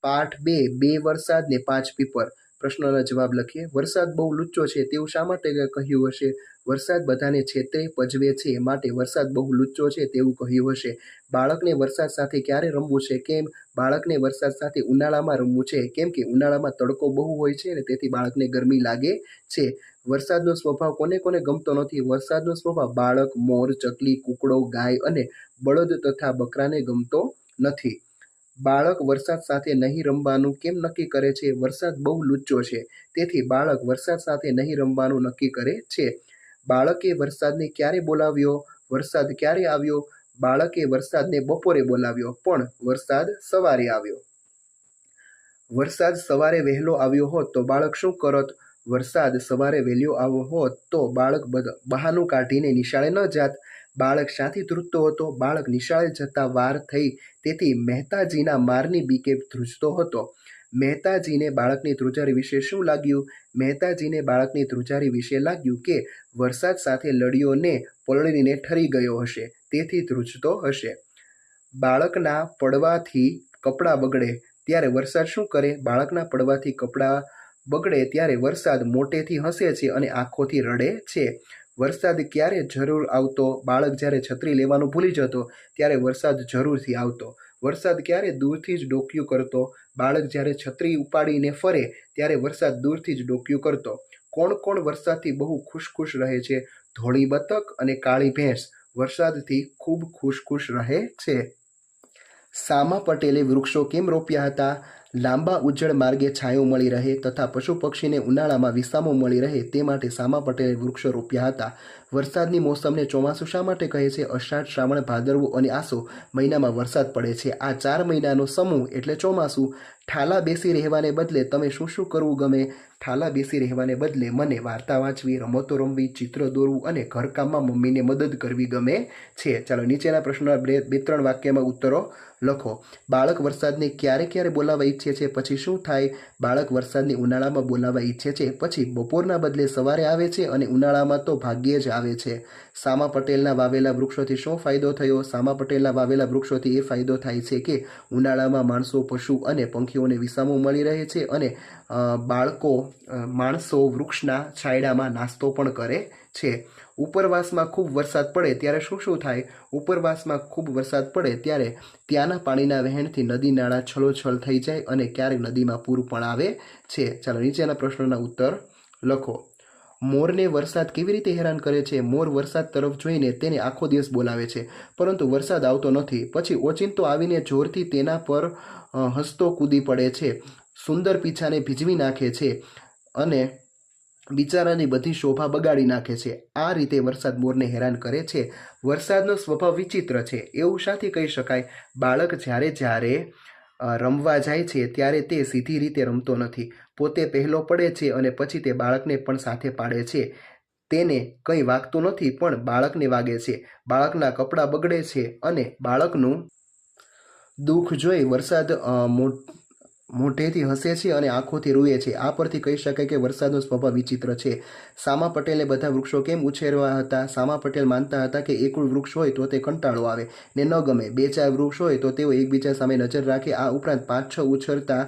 પાઠ 2 2 વરસાદ ને 5 પીપર। પ્રશ્નોના જવાબ લખીએ। વરસાદ બહુ લુચ્ચો છે તેવું શા માટે કહ્યું હશે? વરસાદ બધાને છેતરે પજવે છે માટે વરસાદ બહુ લુચ્ચો છે તેવું કહ્યું હશે। બાળકને વરસાદ સાથે ક્યારે રમવું છે? કેમ? બાળકને વરસાદ સાથે ઉનાળામાં રમવું છે, કેમ કે ઉનાળામાં તડકો બહુ હોય છે અને તેથી બાળકને ગરમી લાગે છે। વરસાદનો સ્વભાવ કોને કોને ગમતો નથી? વરસાદનો સ્વભાવ બાળક, મોર, ચકલી, કૂકડો, ગાય અને બળદ તથા બકરાને ગમતો નથી। બાળક વરસાદ સાથે નહીં રમવાનું કેમ નક્કી કરે છે? વરસાદ બહુ લુચ્ચો છે તેથી બાળક વરસાદ સાથે નહીં રમવાનું નક્કી કરે છે। બાળકે વરસાદને ક્યારે બોલાવ્યો? વરસાદ ક્યારે આવ્યો? બાળકે વરસાદને બપોરે બોલાવ્યો, પણ વરસાદ સવારે આવ્યો। વરસાદ સવારે વહેલો આવ્યો હોત તો બાળક શું કરત? વરસાદ સવારે વહેલો આવ્યો હોત તો બાળક બહાનું કાઢીને નિશાળે ન જાત। બાળક શાથી ધ્રુજતો હતો? બાળક નિશાળે જતા વાર થઈ તેથી મહેતાજીના મારની બીકે ધ્રુજતો હતો। મહેતાજીને બાળકની ધ્રુજારી વિશે શું લાગ્યું? મહેતાજીને બાળકની ધ્રુજારી વિશે લાગ્યું કે વરસાદ સાથે લડ્યો ને પલળીને ઠરી ગયો હશે તેથી ધ્રુજતો હશે। બાળકના પડવાથી કપડાં બગડે ત્યારે વરસાદ શું કરે? બાળકના પડવાથી કપડાં બગડે ત્યારે વરસાદ મોટેથી હસે છે અને આંખોથી રડે છે। વરસાદ ક્યારે જરૂર આવતો? બાળક જ્યારે છત્રી લેવાનું ભૂલી જતો ત્યારે વરસાદ જરૂરથી આવતો। વરસાદ ક્યારે દૂરથી જ ડોકિયું કરતો? બાળક જ્યારે છત્રી ઉપાડીને ફરે ત્યારે વરસાદ દૂરથી જ ડોકિયું કરતો। કોણ કોણ વરસાદથી બહુ ખુશ રહે છે? ધોળી બતક અને કાળી ભેંસ વરસાદથી ખૂબ ખુશ રહે છે। સામા પટેલે વૃક્ષો કેમ રોપ્યા હતા? લાંબા ઉજ્જડ માર્ગે છાંયો મળી રહે તથા પશુ પક્ષીને ઉનાળામાં વિસામો મળી રહે તે માટે સામા પટેલે વૃક્ષો રોપ્યા હતા। વરસાદની મોસમને ચોમાસું શા માટે કહે છે? અષાઢ, શ્રાવણ, ભાદરવો અને આસો મહિનામાં વરસાદ પડે છે। આ 4 મહિનાનો સમૂહ એટલે ચોમાસું। ઠાલા બેસી રહેવાને બદલે તમે શું શું કરવું ગમે? ઠાલા બેસી રહેવાને બદલે મને વાર્તા વાંચવી, રમતો રમવી, ચિત્ર દોરવું અને ઘરકામમાં મમ્મીને મદદ કરવી ગમે છે। ચાલો નીચેના પ્રશ્નોના 2-3 વાક્યમાં ઉત્તરો લખો। બાળક વરસાદને ક્યારે ક્યારે બોલાવવા ઈચ્છે છે? પછી શું થાય? બાળક વરસાદને ઉનાળામાં બોલાવવા ઈચ્છે છે, પછી બપોરના બદલે સવારે આવે છે અને ઉનાળામાં તો ભાગ્યે જ આવે છે। સામા પટેલના વાવેલા વૃક્ષોથી શું ફાયદો થયો? સામા પટેલના વાવેલા વૃક્ષોથી એ ફાયદો થાય છે કે ઉનાળામાં માણસો, પશુ અને પંખીઓને વિસામો મળી રહે છે અને માણસો વૃક્ષના છાંયડામાં નાસ્તો પણ કરે છે। ઉપરવાસમાં ખૂબ વરસાદ પડે ત્યારે શું શું થાય? ઉપરવાસમાં ખૂબ વરસાદ પડે ત્યારે ત્યાંના પાણીના વહેણથી નદી નાળા છલોછલ થઈ જાય અને ક્યારેક નદીમાં પૂર પણ આવે છે। ચાલો નીચેના પ્રશ્નોના ઉત્તર લખો। મોરને વરસાદ કેવી રીતે હેરાન કરે છે? મોર વરસાદ તરફ જોઈને તેને આખો દિવસ બોલાવે છે પરંતુ વરસાદ આવતો નથી। પછી ઓચિંતો આવીને જોરથી તેના પર હસતો કૂદી પડે છે, સુંદર પીછાને ભીંજવી નાખે છે અને બિચારાની બધી શોભા બગાડી નાખે છે। આ રીતે વરસાદ મોરને હેરાન કરે છે। વરસાદનો સ્વભાવ વિચિત્ર છે એવું શાથી કહી શકાય? બાળક જ્યારે રમવા જાય છે ત્યારે તે સીધી રીતે રમતો નથી, પોતે પહેલો પડે છે અને પછી તે બાળકને પણ સાથે પાડે છે। તેને કંઈ વાગતું નથી પણ બાળકને વાગે છે, બાળકના કપડાં બગડે છે અને બાળકનું દુઃખ જોઈ વરસાદ મોઢેથી હસે છે અને આંખોથી રૂએ છે। આ પરથી કહી શકાય કે વરસાદનો સ્વભાવ વિચિત્ર છે। સામા પટેલે બધા વૃક્ષો કેમ ઉછેરવા હતા? સામા પટેલ માનતા હતા કે એકલું વૃક્ષ હોય તો તે કંટાળો આવે ને ન ગમે, 2-4 વૃક્ષ હોય તો તેઓ એકબીજા સામે નજર રાખે। આ ઉપરાંત 5-6 ઉછરતા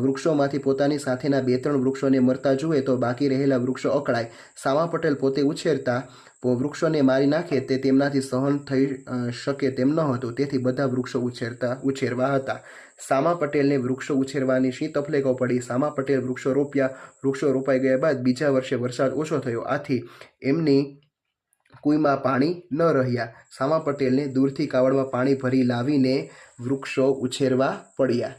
વૃક્ષોમાંથી પોતાની સાથેના 2-3 વૃક્ષોને મરતા જુએ તો બાકી રહેલા વૃક્ષો અકળાય। સામા પટેલ પોતે ઉછેરતા વૃક્ષોને મારી નાખે તે તેમનાથી સહન થઈ શકે તેમ ન હતું, તેથી બધા વૃક્ષો ઉછેરવા હતા। સામા પટેલને વૃક્ષો ઉછેરવાની શી તકલીફો પડી? સામા પટેલ વૃક્ષો રોપ્યા, વૃક્ષો રોપાઈ ગયા બાદ બીજા વર્ષે વરસાદ ઓછો થયો, આથી એમની કુઈમાં પાણી ન રહ્યા। સામા પટેલને દૂરથી કાવડમાં પાણી ભરી લાવીને વૃક્ષો ઉછેરવા પડ્યા।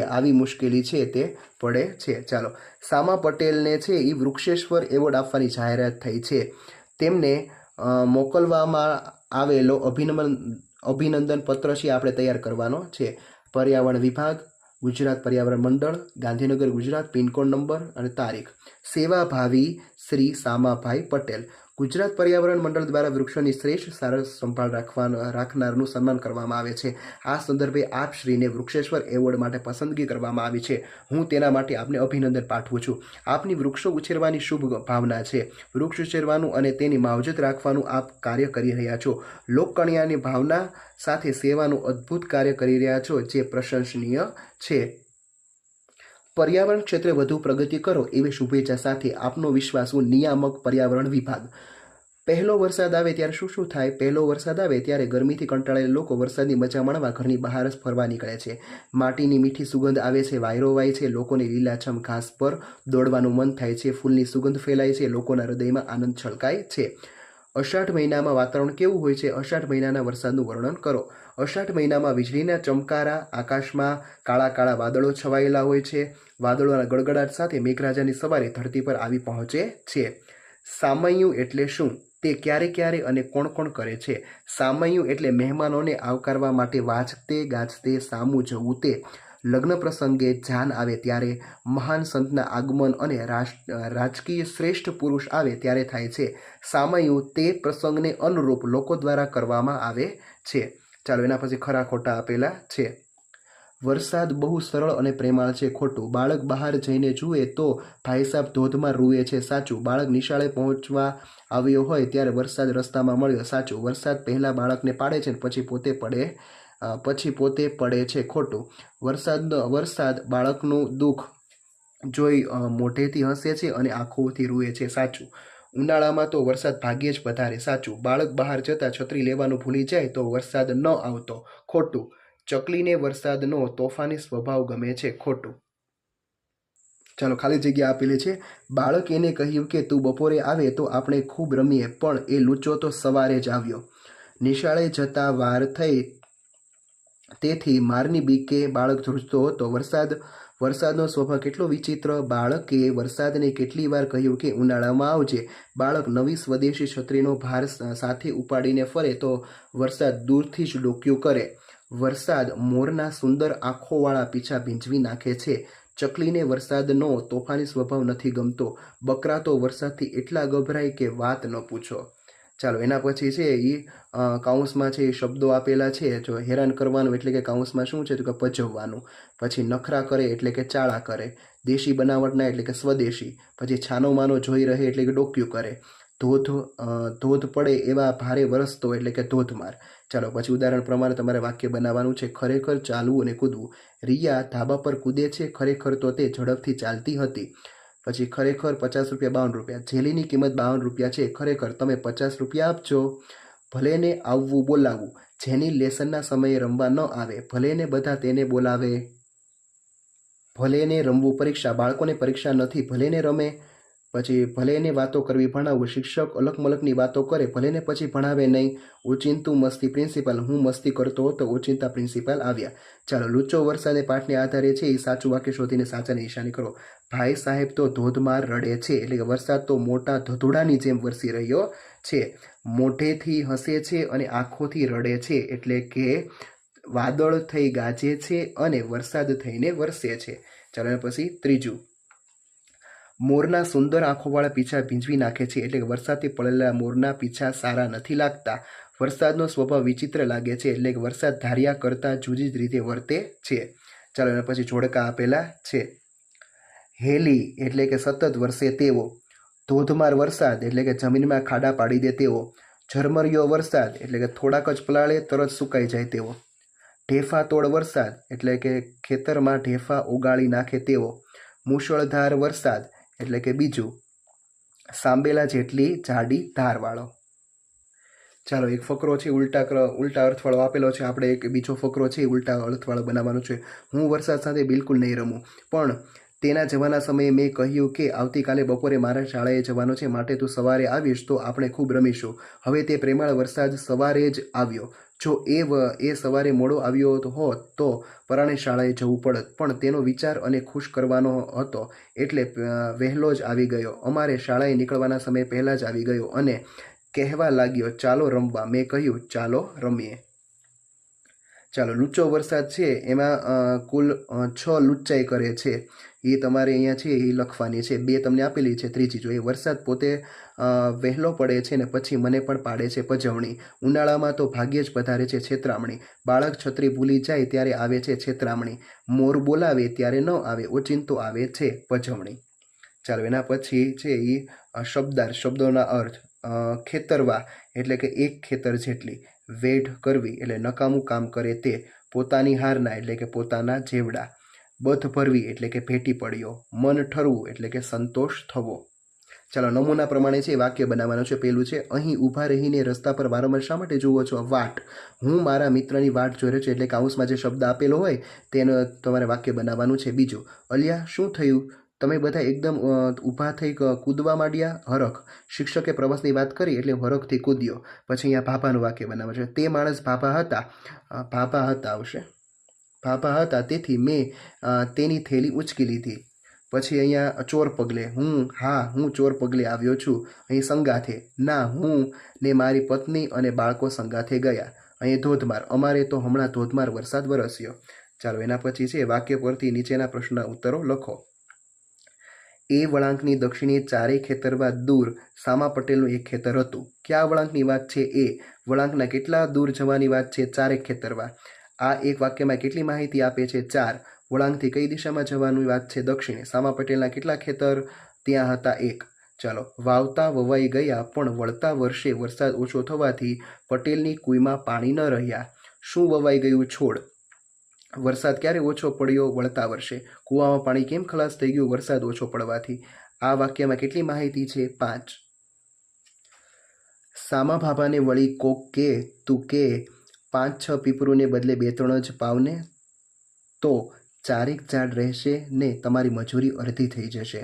આવી મુશ્કેલી છે તે પડે છે। ચાલો, સામા પટેલને છે એ વૃક્ષેશ્વર એવોર્ડ આપવાની જાહેરાત થઈ છે। તેમને મોકલવામાં આવેલો અભિનંદન પત્ર છે આપણે તૈયાર કરવાનો છે। પર્યાવરણ વિભાગ, ગુજરાત પર્યાવરણ મંડળ, ગાંધીનગર ગુજરાત, પિનકોડ નંબર અને તારીખ। સેવાભાવી શ્રી સામાભાઈ પટેલ, ગુજરાત પર્યાવરણ મંડળ દ્વારા વૃક્ષોની શ્રેષ્ઠ સારસ સંભાળ રાખનારનું સન્માન કરવામાં આવે છે. આ સંદર્ભે આપશ્રીને વૃક્ષેશ્વર એવોર્ડ માટે પસંદગી કરવામાં આવી છે. હું તેના માટે આપને અભિનંદન પાઠવું છું. આપની વૃક્ષો ઉછેરવાની શુભ ભાવના છે. વૃક્ષ ઉછેરવાનું અને તેની માવજત રાખવાનું આપ કાર્ય કરી રહ્યા છો. લોકકણ્યાની ભાવના સાથે સેવાનું અદ્ભુત કાર્ય કરી રહ્યા છો, જે પ્રશંસનીય છે. પર્યાવરણ ક્ષેત્રે વધુ પ્રગતિ કરો એવી શુભેચ્છા સાથે આપનો વિશ્વાસુ નિયામક પર્યાવરણ વિભાગ. પહેલો વરસાદ આવે ત્યારે શું થાય? પહેલો વરસાદ આવે ત્યારે ગરમીથી કંટાળેલા લોકો વરસાદની મજા માણવા ઘરની બહાર જ ફરવા નીકળે છે. માટીની મીઠી સુગંધ આવે છે, વાયરો વાય છે, લોકોને લીલાછમ ઘાસ પર દોડવાનું મન થાય છે, ફૂલની સુગંધ ફેલાય છે, લોકોના હૃદયમાં આનંદ છલકાય છે. અષાઢ મહિનામાં વાતાવરણ કેવું હોય છે? અષાઢ મહિનાના વરસાદનું વર્ણન કરો. અષાઢ મહિનામાં વીજળીના ચમકારા, આકાશમાં કાળા કાળા વાદળો છવાયેલા હોય છે. વાદળોના ગડગડાટ સાથે મેઘરાજાની સવારી ધરતી પર આવી પહોંચે છે. સામૈયું એટલે શું? તે ક્યારે ક્યારે અને કોણ કોણ કરે છે? સામૈયું એટલે મહેમાનોને આવકારવા માટે વાજતે ગાજતે સામું જવું. તે લગ્ન પ્રસંગે જાન આવે ત્યારે, મહાન સંતના આગમન અને રાજકીય શ્રેષ્ઠ પુરુષ આવે ત્યારે થાય છે. સામૈયું તે પ્રસંગને અનુરૂપ લોકો દ્વારા કરવામાં આવે છે. ચાલો એના પછી ખરા ખોટા આપેલા છે. વરસાદ બહુ સરળ અને પ્રેમાળ છે. ખોટું. બાળક બહાર જઈને જુએ તો ભાઈ સાહેબ ધોધમાં રૂએ છે. સાચું. બાળક નિશાળે પહોંચવા આવ્યો હોય ત્યારે વરસાદ રસ્તામાં મળ્યો. સાચું. વરસાદ પહેલા બાળકને પાડે છે, પછી પોતે પડે છે. ખોટું. વરસાદ બાળકનું દુઃખ જોઈ મોઢેથી હસે છે અને આંખોથી રૂએ છે. સાચું. ઉનાળામાં તો વરસાદ ભાગ્યે જ વધારે. સાચું. બાળક બહાર જતા છત્રી લેવાનું ભૂલી જાય તો વરસાદ ન આવતો. ખોટું. ચકલીને વરસાદનો તોફાની સ્વભાવ ગમે છે. ખોટું. ચાલો ખાલી જગ્યા આપેલી છે. બાળક એને કહ્યું કે તું બપોરે આવે તો આપણે ખૂબ રમીએ, પણ એ લુચ્ચો તો સવારે જ આવ્યો. નિશાળે જતા વાર થઈ તેથી મારની બીકે બાળક ધ્રુજતો હતો. વરસાદનો સ્વભાવ કેટલો વિચિત્ર. બાળકે વરસાદને કેટલી વાર કહ્યું કે ઉનાળામાં આવજે. બાળક નવી સ્વદેશી છત્રીનો ભાર સાથે ઉપાડીને ફરે તો વરસાદ દૂરથી જ ડોક્યું કરે. વરસાદ મોરના સુંદર આંખોવાળા પીછા ભીંજવી નાખે છે. ચકલીને વરસાદનો તોફાની સ્વભાવ નથી ગમતો. બકરા તો વરસાદથી એટલા ગભરાય કે વાત ન પૂછો. ચાલો એના પછી છે એ કાઉન્સમાં છે એ શબ્દો આપેલા છે. જો હેરાન કરવાનું એટલે કે કાઉન્સમાં શું છે તો કે પજવવાનું. પછી નખરા કરે એટલે કે ચાળા કરે. દેશી બનાવટના એટલે કે સ્વદેશી. પછી છાનો માનો જોઈ રહે એટલે કે ડોક્યું કરે. ધોધ પડે એવા ભારે વરસતો એટલે કે ધોધમાર. ચાલો પછી ઉદાહરણ પ્રમાણે તમારે વાક્ય બનાવવાનું છે. ખરેખર ચાલવું અને કૂદવું. રિયા ધાબા પર કૂદે છે. ખરેખર તો તે ઝડપથી ચાલતી હતી. પછી ખરેખર 50 રૂપિયા 52 રૂપિયા. જેલીની કિંમત 52 રૂપિયા છે. ખરેખર તમે 50 રૂપિયા આપજો. ભલેને આવવું બોલાવવું. જેની લેસનના સમયે રમવા ન આવે, ભલેને બધા તેને બોલાવે. ભલેને રમવું પરીક્ષા. બાળકોને પરીક્ષા નથી, ભલેને રમે. પછી ભલેને વાતો કરવી ભણાવવું. શિક્ષક અલકમલકની વાતો કરે, ભલેને પછી ભણાવે નહીં. ઓચિંતું મસ્તી પ્રિન્સિપાલ. હું મસ્તી કરતો હતો, ઓચિંતા પ્રિન્સિપાલ આવ્યા. ચાલો લુચ્ચો વરસાદે પાઠને આધારે છે એ સાચું વાક્ય શોધીને સાચાની નિશાની કરો. ભાઈ સાહેબ તો ધોધમાર રડે છે એટલે કે વરસાદ તો મોટા ધધોડાની જેમ વરસી રહ્યો છે. મોઢેથી હસે છે અને આંખોથી રડે છે એટલે કે વાદળ થઈ ગાજે છે અને વરસાદ થઈને વરસે છે. ચાલો પછી ત્રીજું. મોરના સુંદર આંખોવાળા પીછા ભીંજવી નાખે છે એટલે કે વરસાદથી પડેલા મોરના પીછા સારા નથી લાગતા. વરસાદનો સ્વભાવ વિચિત્ર લાગે છે એટલે કે વરસાદ ધાર્યા કરતાં જુદી જ રીતે વર્તે છે. ચાલો એના પછી જોડકા આપેલા છે. હેલી એટલે કે સતત વરસે તેવો. ધોધમાર વરસાદ એટલે કે જમીનમાં ખાડા પાડી દે તેવો. ઝરમરિયો વરસાદ એટલે કે થોડાક જ પલાળે તરત સુકાઈ જાય તેવો. ઢેફા તોડ વરસાદ એટલે કે ખેતરમાં ઢેફા ઉગાડી નાખે તેવો. મુશળધાર વરસાદ એટલે કે બીજું સાંબેલા જેટલી જાડી ધારવાળો. ચાલો એક ફકરો છે ઉલટા અર્થવાળો આપેલો છે. આપણે એક બીજો ફકરો છે ઉલટા અર્થવાળો બનાવવાનો છે. હું વરસાદ સાથે બિલકુલ નહીં રમું, પણ તેના જવાના સમયે મેં કહ્યું કે આવતીકાલે બપોરે મારા શાળાએ જવાનો છે, માટે તું સવારે આવીશ તો આપણે ખૂબ રમીશું. હવે તે પ્રેમાળ વરસાદ સવારે જ આવ્યો. જો એ સવારે મોડો આવ્યો હોત તો પરાણે શાળાએ જવું પડત, પણ તેનો વિચાર અને ખુશ કરવાનો હતો એટલે વહેલો જ આવી ગયો. અમારે શાળાએ નીકળવાના સમય પહેલાં જ આવી ગયો અને કહેવા લાગ્યો ચાલો રમવા. મેં કહ્યું ચાલો રમીએ. ચાલો લુચ્ચો વરસાદ છે એમાં કુલ 6 લુચ્ચાઈ કરે છે. એ તમારે અહીંયા છે એ લખવાની છે. 2 તમને આપેલી છે. ત્રીજી જોઈએ, વરસાદ પોતે વહેલો પડે છે ને પછી મને પણ પાડે છે પજવણી. ઉનાળામાં તો ભાગ્યે જ પધારે છે છેતરામણી. બાળક છત્રી ભૂલી જાય ત્યારે આવે છે છેતરામણી. મોર બોલાવે ત્યારે ન આવે, ઓચિંતો આવે છે પજવણી. ચાલો, એના પછી છે એ શબ્દાર્થ, શબ્દોના અર્થ. ખેતરવા એટલે કે એક ખેતર જેટલી. વેઢ કરવી એટલે નકામું કામ કરે તે. પોતાની હારના એટલે કે પોતાના જેવડા. બધ ભરવી એટલે કે ભેટી પડ્યો. મન ઠરવું એટલે કે સંતોષ થવો. ચાલો, નમૂના પ્રમાણે છે વાક્ય બનાવવાનું છે. પહેલું છે, અહીં ઊભા રહીને રસ્તા પર વારંવાર શા માટે જુઓ છો? વાટ. હું મારા મિત્રની વાટ જોઈ રહ્યો છું, એટલે કાઉન્સમાં જે શબ્દ આપેલો હોય તેનો તમારે વાક્ય બનાવવાનું છે. બીજું, અલિયા શું થયું? તમે બધા એકદમ ઊભા થઈ કૂદવા માંડ્યા? હરખ. શિક્ષકે પ્રવાસની વાત કરી એટલે હરખથી કૂદ્યો. પછી અહીંયા ભાભાનું વાક્ય બનાવવાનું છે. તે માણસ ભાભા હતા. ભાભા હતા આવશે. ભાભા હતા તેથી મેં તેની થેલી ઉંચકી લીધી. પછી અહીંયા ચોર પગલે. હું ચોર પગલે આવ્યો છું. અહીં સંગાથે. ના, હું ને મારી પત્ની અને બાળકો સંગાથે ગયા. અહીં ધોધમાર. અમારે તો હમણાં ધોધમાર વરસાદ વરસ્યો. ચાલો, એના પછી છે વાક્ય પરથી નીચેના પ્રશ્નના ઉત્તરો લખો. એ વળાંકની દક્ષિણે ચારેય ખેતરવા દૂર સામા પટેલનું એક ખેતર હતું. કયા વળાંકની વાત છે? એ વળાંકના કેટલા દૂર જવાની વાત છે? ચારેક ખેતરવા. આ એક વાક્યમાં કેટલી માહિતી આપે છે? 4. વળાંકથી કઈ દિશામાં જવાની વાત છે? દક્ષિણે. સામા પટેલના કેટલા ખેતર ત્યાં હતા? 1. ચાલો, વાવતા વવાઈ ગયા પણ વળતા વર્ષે વરસાદ ઓછો થવાથી પટેલની કુઈમાં પાણી ન રહ્યા. શું વવાઈ ગયું? છોડ. વરસાદ ક્યારે ઓછો પડ્યો? વળતા વર્ષે. કૂવામાં પાણી કેમ ખલાસ થઈ ગયું? વરસાદ ઓછો પડવાથી. આ વાક્યમાં કેટલી માહિતી છે? 5. સામા ભાભાને વળી કોક કે તું કે 5-6 પીપરુને બદલે 2-3 જ પાવને, તો ચારેક ઝાડ રહેશે ને તમારી મજૂરી અડધી થઈ જશે.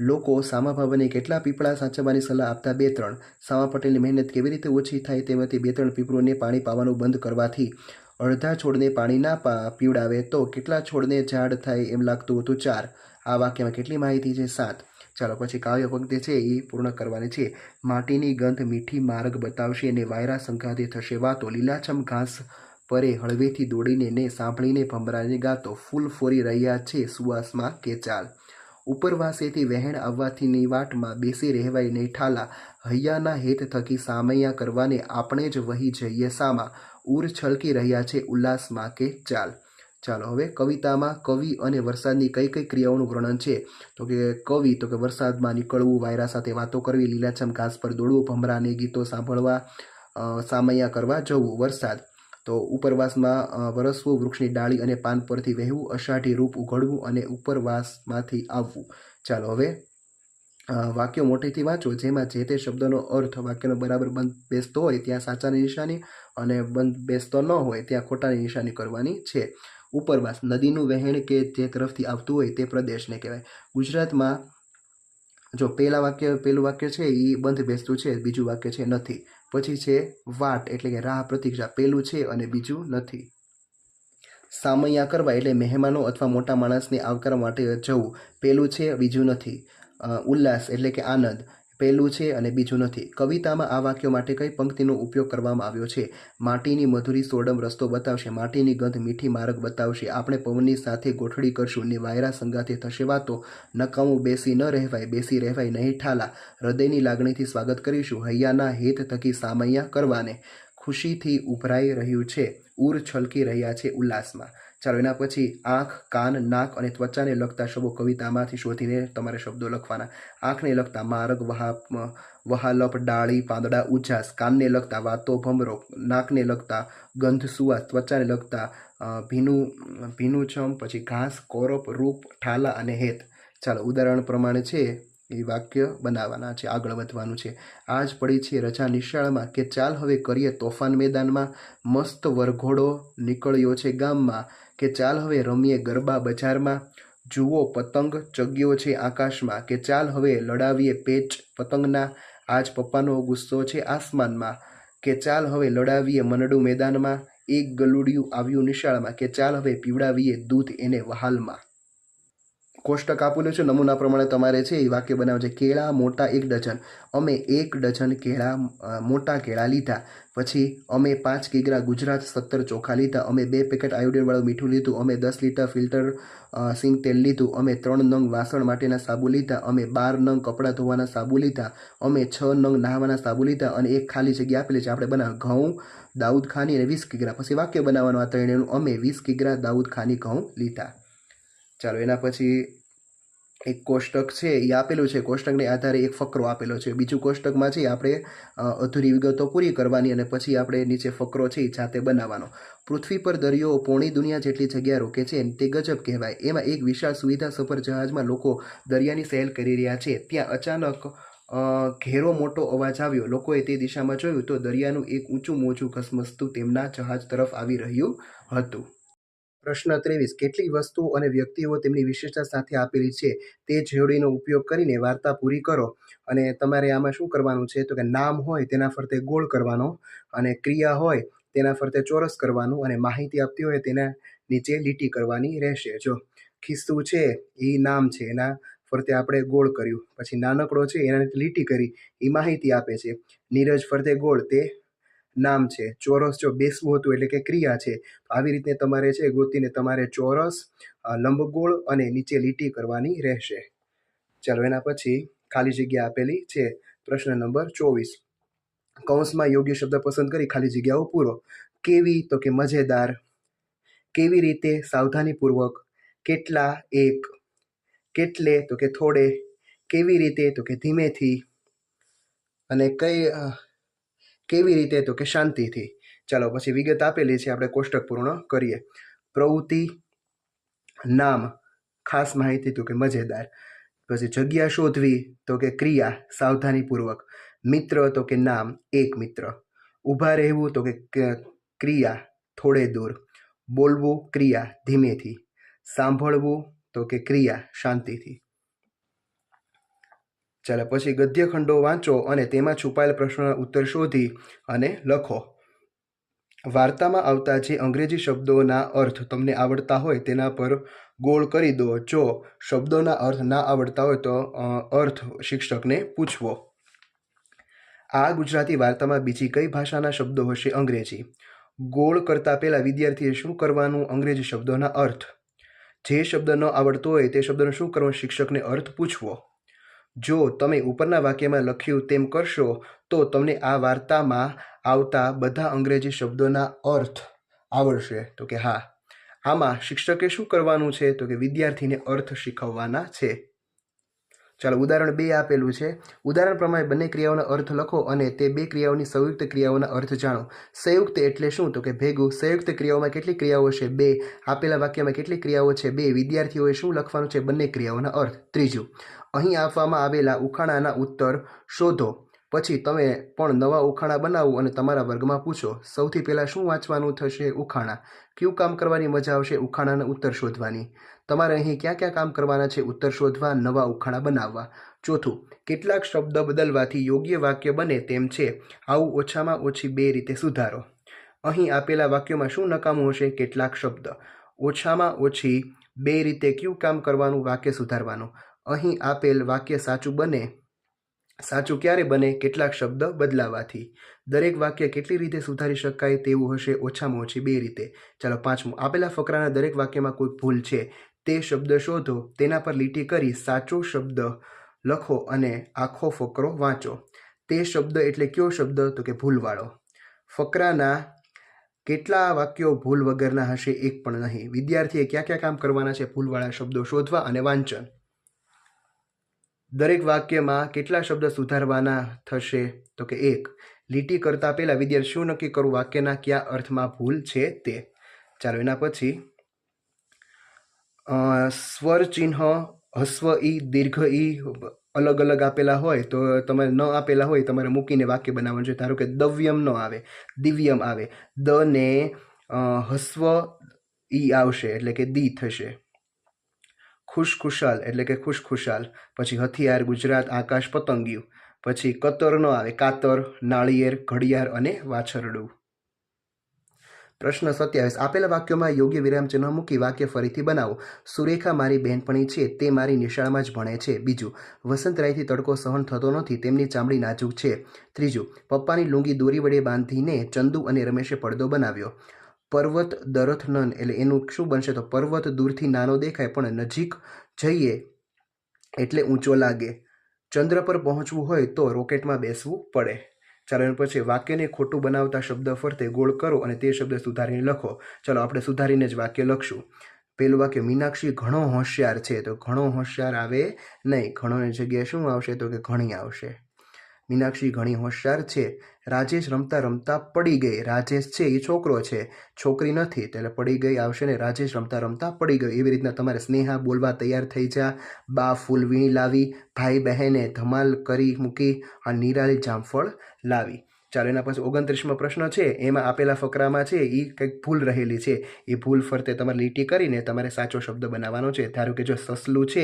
લોકો સામા ભાભાને કેટલા પીપળા સાચવવાની સલાહ આપતા? 2-3. સામા પટેલની મહેનત કેવી રીતે ઓછી થાય? તેમાંથી 2-3 પીપરુને પાણી પાવાનું બંધ કરવાથી. અડધા છોડને પાણી ના પીવડાવે તો કેટલા છોડને ઝાડ થાય એમ લાગતું હતું? 4. આ વાક્યમાં કેટલી માહિતી છે? 7. ચાલો, પછી કાવ્ય પંક્તિ છે એ પૂર્ણ કરવાની છે. માટીની ગંધ મીઠી માર્ગ બતાવશે ને વાયરા સંઘાતે થશે વાતો. લીલાછમ ઘાસ પરે હળવેથી દોડીને ને સાંભળીને ભમરાને ગાતો. ફૂલ ફોરી રહ્યા છે સુવાસમાં કે ચાલ. ઉપરવાસેથી વહેણ આવવાથીની વાટમાં બેસી રહેવાય નહીં ઠાલા. હૈયાના હેત થકી સામૈયા કરવાને આપણે જ વહી જઈએ સામા. ઉર છલકી રહ્યા છે ઉલ્લાસમાં કે ચાલ. ચાલો, હવે કવિતામાં કવિ અને વરસાદની કઈ કઈ ક્રિયાઓનું વર્ણન છે? તો કે કવિ તો કે વરસાદમાં નીકળવું, વાયરા સાથે વાતો કરવી, લીલાછમ ઘાસ પર દોડવું, ભમરાને ગીતો સાંભળવા, સામૈયા કરવા જવું. વરસાદ તો ઉપરવાસમાં વરસવું, વૃક્ષની ડાળી અને પાન પરથી વહેવું, અષાઢી રૂપ ઉઘડવું અને ઉપરવાસમાંથી આવવું. ચાલો, હવે વાક્યો મોટેથી વાંચો જેમાં જે તે શબ્દનો અર્થ વાક્યનો બરાબર બંધ બેસતો હોય ત્યાં સાચાની નિશાની અને બંધ બેસતો ન હોય ત્યાં ખોટાની નિશાની કરવાની છે. ઉપરવાસ, નદીનું વહેણ કે જે તરફથી આવતું હોય તે પ્રદેશને કહેવાય. ગુજરાતમાં જો પેલું વાક્ય છે એ બંધ બેસતું છે, બીજું વાક્ય છે નથી. પછી છે વાટ એટલે કે રાહ, પ્રતીક્ષા. પેલું છે અને બીજું નથી. સામૈયા કરવા એટલે મહેમાનો અથવા મોટા માણસને આવકારવા માટે જવું. પેલું છે, બીજું નથી. ઉલ્લાસ એટલે કે આનંદ. પહેલું છે અને બીજું નથી. કવિતામાં આ વાક્યો માટે કઈ પંક્તિનો ઉપયોગ કરવામાં આવ્યો છે? માટીની મધુરી સોડમ રસ્તો બતાવશે. માટીની ગંધ મીઠી માર્ગ બતાવશે. આપણે પવનની સાથે ગોઠડી કરશું ને વાયરા સંગાથે થશે વાતો. નકામું બેસી ન રહેવાય, બેસી રહેવાય નહીં ઠાલા. હૃદયની લાગણીથી સ્વાગત કરીશું હૈયાના હેત થકી સામૈયા કરવાને. ખુશીથી ઉભરાઈ રહ્યું છે, ઉર છલકી રહ્યા છે ઉલ્લાસમાં. ચાલો, એના પછી આંખ, કાન, નાક અને ત્વચાને લગતા શબ્દો કવિતામાંથી શોધીને તમારે શબ્દો લખવાના. આંખને લગતા માર્ગ, વહાલપ, ડાળી, પાંદડા, ઉજાસ. કાનને લગતા વાતો, ભમરો. નાકને લગતા ગંધ, સુવાસ. ત્વચાને લગતા ભીનુંછમ, પછી ઘાસ, કોરપ, રૂપ, ઠાલા અને હેત. ચાલો, ઉદાહરણ પ્રમાણે છે એ વાક્ય બનાવવાના છે, આગળ વધવાનું છે. આજ પડી છે રજા નિશાળમાં કે ચાલ હવે કરીએ તોફાન મેદાનમાં. મસ્ત વરઘોડો નીકળ્યો છે ગામમાં કે ચાલ હવે રમીએ ગરબા બજારમાં. જુઓ પતંગ ચગ્યો છે આકાશમાં કે ચાલ હવે લડાવીએ પેચ પતંગના. આજ પપ્પાનો ગુસ્સો છે આસમાનમાં કે ચાલ હવે લડાવીએ મનડું મેદાનમાં. એક ગલુડિયું આવ્યું નિશાળમાં કે ચાલ હવે પીવડાવીએ દૂધ એને વહાલમાં. કોષ્ટક આપેલું છે, નમૂના પ્રમાણે તમારે છે એ વાક્ય બનાવવું છે. કેળા મોટા 1 ડઝન. અમે 1 ડઝન મોટા કેળા લીધા. પછી અમે 5 કિગ્રા ગુજરાત 17 ચોખા લીધા. અમે 2 પેકેટ આયોડિનવાળું મીઠું લીધું. અમે 10 લીટર ફિલ્ટર સિંગ તેલ લીધું. અમે 3 નંગ વાસણ માટેના સાબુ લીધા. અમે 12 નંગ કપડાં ધોવાના સાબુ લીધા. અમે 6 નંગ નહાવાના સાબુ લીધા. અને એક ખાલી જગ્યા આપેલી છે, આપણે બનાવ ઘઉં દાઉદ ખાની અને 20 કિગ્રા. પછી વાક્ય બનાવવાનું આ ત્રણેયનું. અમે 20 કિગ્રા દાઉદ ખાની ઘઉં લીધા. ચાલો એના પછી એક કોષ્ટક છે એ આપેલું છે. કોષ્ટકને આધારે એક ફકરો આપેલો છે. બીજું કોષ્ટકમાં છે આપણે અધૂરી વિગતો પૂરી કરવાની અને પછી આપણે નીચે ફકરો છે એ જાતે બનાવવાનો. પૃથ્વી પર દરિયો પોણી દુનિયા જેટલી જગ્યા રોકે છે તે ગજબ કહેવાય. એમાં એક વિશાળ સુવિધા સફર જહાજમાં લોકો દરિયાની સહેલ કરી રહ્યા છે. ત્યાં અચાનક ઘેરો મોટો અવાજ આવ્યો. લોકોએ તે દિશામાં જોયું તો દરિયાનું એક ઊંચું મોજું ઘસમસતું તેમના જહાજ તરફ આવી રહ્યું હતું. પ્રશ્ન 23. કેટલીક વસ્તુઓ અને વ્યક્તિઓ તેમની વિશેષતા સાથે આપેલી છે તે જોડીનો ઉપયોગ કરીને વાર્તા પૂરી કરો. અને તમારે આમાં શું કરવાનું છે તો કે નામ હોય તેના ફરતે ગોળ કરવાનો, અને ક્રિયા હોય તેના ફરતે ચોરસ કરવાનું, અને માહિતી આપતી હોય તેના નીચે લીટી કરવાની રહેશે. જો ખિસ્સું છે એ નામ છે, એના ફરતે આપણે ગોળ કર્યું. પછી નાનકડો છે એના લીટી કરી, એ માહિતી આપે છે. નીરજ ફરતે ગોળ, તે નામ છે. ચોરસ જો બેસવું હતું એટલે કે ક્રિયા છે. આવી રીતે તમારે છે ગોતીને તમારે ચોરસ, લંબગોળ અને નીચે લીટી કરવાની રહેશે. ચાલો એના પછી ખાલી જગ્યા આપેલી છે. પ્રશ્ન નંબર 24. કૌંસમાં યોગ્ય શબ્દ પસંદ કરી ખાલી જગ્યાઓ પૂરો. કેવી તો કે મજેદાર. કેવી રીતે સાવધાનીપૂર્વક. કેટલા 1. કેટલે તો કે થોડે. કેવી રીતે તો કે ધીમેથી. અને કેવી રીતે તો કે શાંતિથી. ચાલો પછી વિગત આપેલી છે, આપણે કોષ્ટક પૂર્ણ કરીએ. પ્રવૃત્તિ, નામ, ખાસ માહિતી તો કે મજેદાર. પછી જગ્યા શોધવી તો કે ક્રિયા સાવધાનીપૂર્વક. મિત્ર તો કે નામ 1 મિત્ર. ઊભા રહેવું તો કે ક્રિયા થોડે દૂર. બોલવું ક્રિયા ધીમેથી. સાંભળવું તો કે ક્રિયા શાંતિથી. ચાલો પછી ગદ્યખંડો વાંચો અને તેમાં છુપાયેલ પ્રશ્નોના ઉત્તર શોધી અને લખો. વાર્તામાં આવતા જે અંગ્રેજી શબ્દોના અર્થ તમને આવડતા હોય તેના પર ગોળ કરી દો. જો શબ્દોના અર્થ ના આવડતા હોય તો અર્થ શિક્ષકને પૂછવો. આ ગુજરાતી વાર્તામાં બીજી કઈ ભાષાના શબ્દો હશે? અંગ્રેજી. ગોળ કરતા પહેલા વિદ્યાર્થીએ શું કરવાનું? અંગ્રેજી શબ્દોના અર્થ. જે શબ્દ ન આવડતો હોય તે શબ્દનો શું કરવાનું? શિક્ષકને અર્થ પૂછવો. જો તમે ઉપરના વાક્યમાં લખ્યું તેમ કરશો તો તમને આ વાર્તામાં આવતા બધા અંગ્રેજી શબ્દોના અર્થ આવડશે. તો કે હા. આમાં શિક્ષકે શું કરવાનું છે તો કે વિદ્યાર્થીને અર્થ શીખવવાના છે. ચાલો ઉદાહરણ 2 આપેલું છે. ઉદાહરણ પ્રમાણે બંને ક્રિયાઓના અર્થ લખો અને તે 2 ક્રિયાઓની સંયુક્ત ક્રિયાઓના અર્થ જાણો. સંયુક્ત એટલે શું? તો કે ભેગું. સંયુક્ત ક્રિયાઓમાં કેટલી ક્રિયાઓ છે? 2. આપેલા વાક્યમાં કેટલી ક્રિયાઓ છે? 2. વિદ્યાર્થીઓએ શું લખવાનું છે? બંને ક્રિયાઓના અર્થ. ત્રીજું, અહીં આપવામાં આવેલા ઉખાણાના ઉત્તર શોધો. પછી તમે પણ નવા ઉખાણા બનાવો અને તમારા વર્ગમાં પૂછો. સૌથી પહેલાં શું વાંચવાનું થશે? ઉખાણા. કયું કામ કરવાની મજા આવશે? ઉખાણાના ઉત્તર શોધવાની. તમારે અહીં ક્યાં ક્યાં કામ કરવાના છે? ઉત્તર શોધવા, નવા ઉખાણા બનાવવા. ચોથું, કેટલાક શબ્દ બદલવાથી યોગ્ય વાક્ય બને તેમ છે. આવું ઓછામાં ઓછી 2 રીતે સુધારો. અહીં આપેલા વાક્યોમાં શું નકામું હશે? કેટલાક શબ્દ. ઓછામાં ઓછી 2 રીતે કયું કામ કરવાનું? વાક્ય સુધારવાનું. અહીં આપેલ વાક્ય સાચું બને. સાચું ક્યારે બને? કેટલાક શબ્દ બદલાવાથી. દરેક વાક્ય કેટલી રીતે સુધારી શકાય તેવું હશે? ઓછામાં ઓછી 2 રીતે. ચાલો પાંચમું, આપેલા ફકરાના દરેક વાક્યમાં કોઈ ભૂલ છે તે શબ્દ શોધો. તેના પર લીટી કરી સાચો શબ્દ લખો અને આખો ફકરો વાંચો. તે શબ્દ એટલે કયો શબ્દ? તો કે ભૂલવાળો. ફકરાના કેટલા વાક્યો ભૂલ વગરના હશે? એક પણ નહીં. વિદ્યાર્થીએ ક્યાં ક્યાં કામ કરવાના છે? ભૂલવાળા શબ્દો શોધવા અને વાંચન. દરેક વાક્યમાં કેટલા શબ્દ સુધારવાના થશે? તો કે 1. લીટી કરતા પહેલા વિદ્યાર્થી શું નક્કી કરવું? વાક્યના કયા અર્થમાં ભૂલ છે તે. ચાલો એના પછી સ્વર ચિહ્ન, હસ્વ ઈ, દીર્ઘ ઈ અલગ અલગ આપેલા હોય તો તમારે ન આપેલા હોય તમારે મૂકીને વાક્ય બનાવવાનું છે. ધારો કે દવ્યમ ન આવે, દિવ્યમ આવે. દ ને હસ્વ ઈ આવશે એટલે કે દી થશે. ખુશખુશાલ એટલે કે ખુશખુશાલ. પછી હથિયાર, ગુજરાત, આકાશ, પતંગિયું. પછી કતર ન આવે, કાતર, નાળિયેર, ઘડિયાળ અને વાછરડું. પ્રશ્ન 27 આપેલા વાક્યોમાં યોગ્ય વિરામચિહ્ન મૂકી વાક્ય ફરીથી બનાવો. સુરેખા મારી બહેનપણી છે, તે મારી નિશાળમાં જ ભણે છે. બીજું, વસંતરાયથી તડકો સહન થતો નથી, તેમની ચામડી નાજુક છે. ત્રીજું, પપ્પાની લુંગી દોરી વડે બાંધીને ચંદુ અને રમેશે પડદો બનાવ્યો. પર્વત દરથ નન એટલે એનું શું બનશે? તો પર્વત દૂરથી નાનો દેખાય પણ નજીક જઈએ એટલે ઊંચો લાગે. ચંદ્ર પર પહોંચવું હોય તો રોકેટમાં બેસવું પડે. ચાલો એના પછી વાક્યને ખોટું બનાવતા શબ્દ ફરતે ગોળ કરો અને તે શબ્દ સુધારીને લખો. ચાલો આપણે સુધારીને જ વાક્ય લખશું. પહેલું વાક્ય, મીનાક્ષી ઘણો હોશિયાર છે. તો ઘણો હોશિયાર આવે નહીં, ઘણોની જગ્યાએ શું આવશે? તો કે ઘણી આવશે. મીનાક્ષી ઘણી હોશિયાર છે. રાજેશ રમતા રમતા પડી ગઈ. રાજેશ છે એ છોકરો છે, છોકરી નથી, એટલે પડી ગઈ આવશે ને રાજેશ રમતા રમતા પડી ગયો. એવી રીતના તમારે સ્નેહા બોલવા તૈયાર થઈ જા, બા ફૂલ વીણી લાવી, ભાઈ બહેને ધમાલ કરી મૂકી, આ નિરાલી જામફળ લાવી. ચાલો એના પછી 29મો પ્રશ્ન છે, એમાં આપેલા ફકરામાં છે એ કંઈક ભૂલ રહેલી છે. એ ભૂલ ફરતે તમારે લીટી કરીને તમારે સાચો શબ્દ બનાવવાનો છે. ધારો કે જો સસલું છે,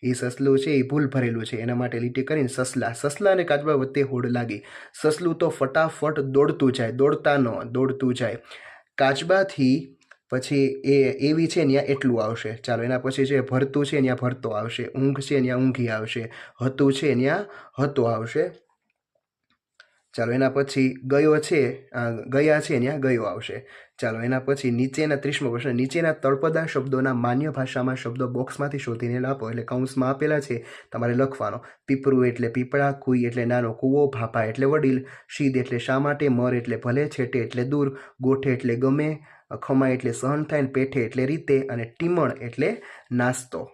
એ સસલું છે એ ભૂલ ભરેલું છે, એના માટે લીટી કરીને સસલા. સસલા અને કાચબા વચ્ચે હોડ લાગી. સસલું તો ફટાફટ દોડતું જાય, દોડતા ન દોડતું જાય. કાચબાથી પછી એવી છે ત્યાં એટલું આવશે. ચાલો એના પછી છે ભરતું છે ત્યાં ભરતો આવશે, ઊંઘ છે ત્યાં ઊંઘી આવશે, હતું છે ત્યાં હતો આવશે. ચાલો એના પછી ગયો છે, ગયા છે ત્યાં ગયો આવશે. ચાલો એના પછી નીચેના 30મો પ્રશ્ન, નીચેના તળપદા શબ્દોના માન્ય ભાષામાં શબ્દો બોક્સમાંથી શોધીને આપો. એટલે કૌંસમાં આપેલા છે, તમારે લખવાનો. પીપરું એટલે પીપળા, કુઈ એટલે નાનો કૂવો, ભાપા એટલે વડીલ, શીદ એટલે શા માટે, મર એટલે ભલે, છેટે એટલે દૂર, ગોઠે એટલે ગમે, ખમા એટલે સહન થાય, પેઠે એટલે રીતે, અને ટીમણ એટલે નાસ્તો.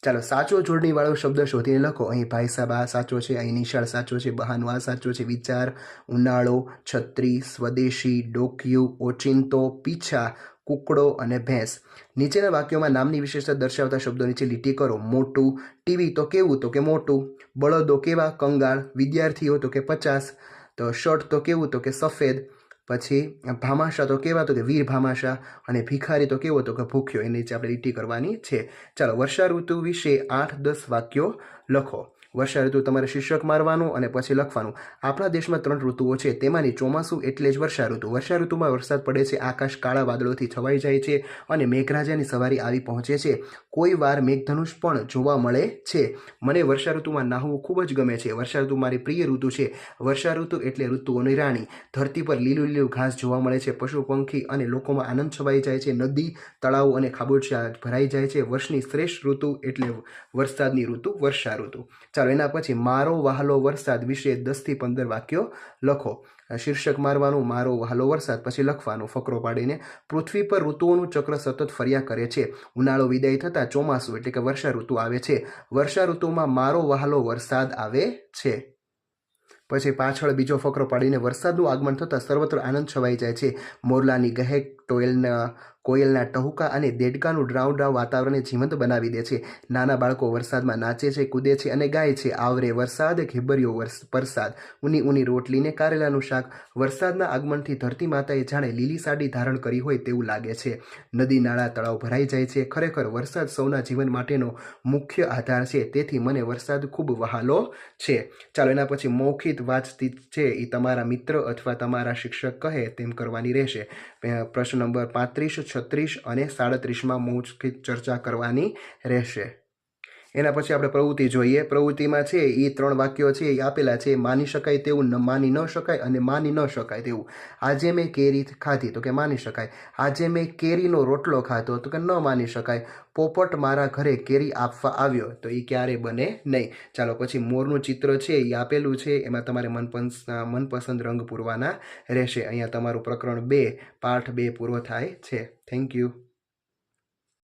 ચાલો સાચો જોડણીવાળો શબ્દ શોધીને લખો. અહીં ભાઈ સાહેબ આ સાચો છે, અહીં નિશાળ સાચો છે, બહાનું આ સાચો છે, વિચાર, ઉનાળો, છત્રી, સ્વદેશી, ડોકિયું, ઓચિંતો, પીછા, કુકડો અને ભેંસ. નીચેના વાક્યોમાં નામની વિશેષતા દર્શાવતા શબ્દો નીચે લીટી કરો. મોટું, ટીવી તો કેવું? તો કે મોટું. બળદો કેવા? કંગાળ. વિદ્યાર્થીઓ તો કે 50. તો શર્ટ તો કેવું? તો કે સફેદ. પછી ભામાશા તો કેવા? તો કે વીર ભામાશા. અને ભિખારી તો કેવો? તો કે ભૂખ્યો. એની નીચે આપણે લીટી કરવાની છે. ચાલો વર્ષા ઋતુ વિશે 8-10 વાક્યો લખો. વર્ષા ઋતુ તમારે શીર્ષક મારવાનું અને પછી લખવાનું. આપણા દેશમાં 3 ઋતુઓ છે, તેમાંની ચોમાસું એટલે જ વર્ષા ઋતુ. વર્ષા ઋતુમાં વરસાદ પડે છે, આકાશ કાળા વાદળોથી છવાઈ જાય છે અને મેઘરાજાની સવારી આવી પહોંચે છે. કોઈ વાર મેઘધનુષ પણ જોવા મળે છે. મને વર્ષા ઋતુમાં નાહવું ખૂબ જ ગમે છે. વર્ષા ઋતુ મારી પ્રિય ઋતુ છે. વર્ષા ઋતુ એટલે ઋતુઓની રાણી. ધરતી પર લીલું લીલું ઘાસ જોવા મળે છે, પશુ પંખી અને લોકોમાં આનંદ છવાઈ જાય છે. નદી, તળાવો અને ખાબોચિયા ભરાઈ જાય છે. વર્ષની શ્રેષ્ઠ ઋતુ એટલે વરસાદની ઋતુ, વર્ષા ઋતુ. ચાલો એના પછી મારો વહાલો વરસાદ વિશે 10 થી 15 વાક્યો લખો. શીર્ષક મારવાનું, મારો વહાલો વરસાદ, પછી લખવાનું ફકરો પાડીને. પૃથ્વી પર ઋતુઓનું ચક્ર સતત ફર્યા કરે છે. ઉનાળો વિદાય થતાં ચોમાસું એટલે કે વર્ષા ઋતુ આવે છે. વર્ષા ઋતુમાં મારો વહાલો વરસાદ આવે છે. પછી પાછળ બીજો ફકરો પાડીને વરસાદનું આગમન થતાં સર્વત્ર આનંદ છવાઈ જાય છે. મોરલાની ગહેક, કોયલના ટહુકા અને દેડકાનું ડ્રાવ ડ્રાવ વાતાવરણને જીવંત બનાવી દે છે. નાના બાળકો વરસાદમાં નાચે છે, કૂદે છે અને ગાય છે. આવરે વરસાદ, ઘેબરિયો પરસાદ, ઊની ઊની રોટલીને કારેલાનું શાક. વરસાદના આગમનથી ધરતી માતાએ જાણે લીલી સાડી ધારણ કરી હોય તેવું લાગે છે. નદી, નાળા, તળાવ ભરાઈ જાય છે. ખરેખર વરસાદ સૌના જીવન માટેનો મુખ્ય આધાર છે, તેથી મને વરસાદ ખૂબ વહાલો છે. ચાલો એના પછી મૌખિક વાતચીત છે એ તમારા મિત્ર અથવા તમારા શિક્ષક કહે તેમ કરવાની રહેશે. પ્રશ્ન નંબર 35, 36 અને 37માં મૌખિક ચર્ચા કરવાની રહેશે. એના પછી આપણે પ્રવૃત્તિ જોઈએ. પ્રવૃત્તિમાં છે એ 3 વાક્યો છે એ આપેલા છે. માની શકાય તેવું, માની ન શકાય અને માની ન શકાય તેવું. આજે મેં કેરી ખાધી તો કે માની શકાય. આજે મેં કેરીનો રોટલો ખાધો તો કે ન માની શકાય. પોપટ મારા ઘરે કેરી આપવા આવ્યો તો એ ક્યારે બને નહીં. ચાલો પછી મોરનું ચિત્ર છે એ આપેલું છે, એમાં તમારે મનપસંદ રંગ પૂરવાના રહેશે. અહીંયા તમારું પ્રકરણ 2 પાઠ 2 પૂરો થાય છે. Thank you.